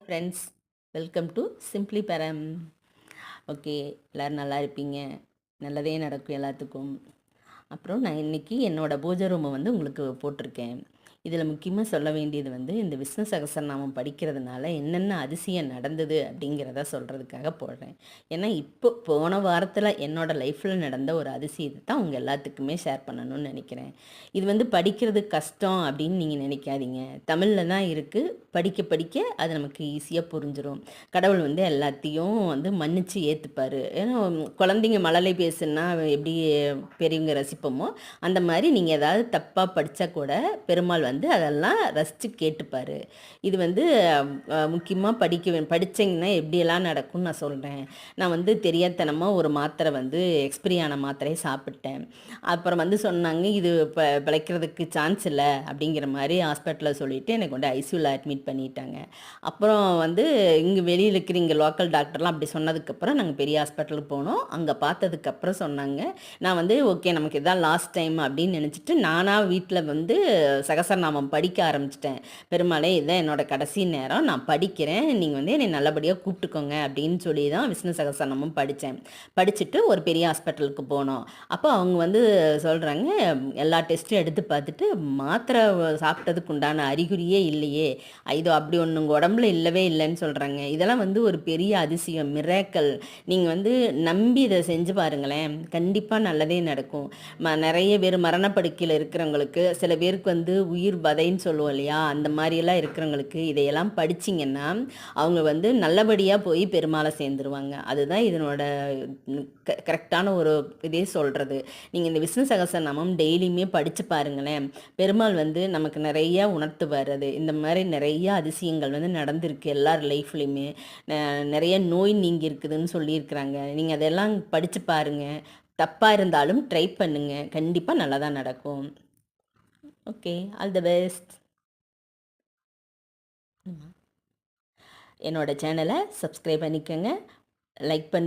Friends, welcome to simply பெரம். Okay, எல்லோரும் நல்லா இருப்பீங்க. நல்லதே நடக்கும் எல்லாத்துக்கும். அப்புறம் நான் இன்றைக்கி என்னோடய பூஜை ரூமை உங்களுக்கு போட்டிருக்கேன். இதில் முக்கியமாக சொல்ல வேண்டியது இந்த விஷ்ணு சகஸ்ரநாமம் படிக்கிறதுனால என்னென்ன அதிசயம் நடந்தது அப்படிங்கிறத சொல்கிறதுக்காக போடுறேன். ஏன்னா போன வாரத்தில் என்னோடய லைஃப்பில் நடந்த ஒரு அதிசயத்தை தான் உங்கள் எல்லாத்துக்குமே ஷேர் பண்ணணும்னு நினைக்கிறேன். இது படிக்கிறது கஷ்டம் அப்படின்னு நீங்கள் நினைக்காதீங்க. தமிழில் தான் இருக்குது. படிக்க படிக்க அது நமக்கு ஈஸியாக புரிஞ்சிடும். கடவுள் எல்லாத்தையும் மன்னிச்சு ஏற்றுப்பார். ஏன்னா குழந்தைங்க மழலை பேசுன்னா எப்படி பெரியவங்க ரசிப்போமோ அந்த மாதிரி நீங்கள் ஏதாவது தப்பாக படித்தா கூட பெருமாள் அதெல்லாம் ரசித்து கேட்டுப்பார். இது முக்கியமாக படித்தீங்கன்னா எப்படியெல்லாம் நடக்கும்னு நான் சொல்கிறேன். நான் தெரியாதனமாக ஒரு மாத்திரை எக்ஸ்பிரி ஆன மாத்திரையை சாப்பிட்டேன். அப்புறம் சொன்னாங்க இது பிழைக்கிறதுக்கு சான்ஸ் இல்லை அப்படிங்கிற மாதிரி ஹாஸ்பிட்டலில் சொல்லிவிட்டு எனக்கு ஐசியூவில் அட்மிட் பண்ணிட்டாங்க. அப்புறம் இங்கே வெளியில் இருக்கிற இங்கே லோக்கல் டாக்டர்லாம் அப்படி சொன்னதுக்கப்புறம் நாங்கள் பெரிய ஹாஸ்பிட்டலுக்கு போனோம். அங்கே பார்த்ததுக்கப்புறம் சொன்னாங்க, நான் ஓகே நமக்கு இதான் லாஸ்ட் டைம் அப்படின்னு நினச்சிட்டு நானாக வீட்டில் சகசரநாமம் படிக்க ஆரம்பிச்சிட்டேன். பெருமாளே இதுதான் என்னோடய கடைசி நேரம், நான் படிக்கிறேன், நீங்கள் என்னை நல்லபடியாக கூப்பிட்டுக்கோங்க அப்படின்னு சொல்லி தான் விஷ்ணு சகசரநாமம் படித்தேன். படிச்சுட்டு ஒரு பெரிய ஹாஸ்பிட்டலுக்கு போனோம். அப்போ அவங்க சொல்கிறாங்க, எல்லா டெஸ்ட்டும் எடுத்து பார்த்துட்டு மாத்திரை சாப்பிட்டதுக்கு உண்டான அறிகுறியே இல்லையே, இதோ அப்படி ஒன்று உங்கள் உடம்புல இல்லவே இல்லைன்னு சொல்கிறாங்க. இதெல்லாம் ஒரு பெரிய அதிசயம், மிராக்கல். நீங்கள் நம்பி இதை செஞ்சு பாருங்களேன், கண்டிப்பாக நல்லதே நடக்கும். நிறைய பேர் மரணப்படுக்கையில் இருக்கிறவங்களுக்கு, சில பேருக்கு உயிர் வதைன்னு சொல்லுவோம் இல்லையா, அந்த மாதிரியெல்லாம் இருக்கிறவங்களுக்கு இதையெல்லாம் படிச்சிங்கன்னா அவங்க நல்லபடியாக போய் பெருமாளை சேர்ந்துருவாங்க. அதுதான் இதனோட கரெக்டான ஒரு இதே சொல்கிறது. நீங்கள் இந்த விஷ்ணு சகஸ்ரநாமம் டெய்லியுமே படித்து பாருங்களேன், பெருமாள் நமக்கு நிறையா உணர்த்துவார். அது இந்த மாதிரி நிறைய அதிசயங்கள் நடந்திருக்கு எல்லார் லைஃப்லையுமே. நிறைய நோய் நீங்கி இருக்குதுன்னு சொல்லியிருக்கிறாங்க. நீங்கள் அதெல்லாம் படித்து பாருங்கள். தப்பாக இருந்தாலும் ட்ரை பண்ணுங்கள், கண்டிப்பாக நல்லா தான் நடக்கும். Okay, all the best. என்னோடய சேனலை சப்ஸ்கிரைப் பண்ணிக்கோங்க, லைக் பண்ணுங்கள்.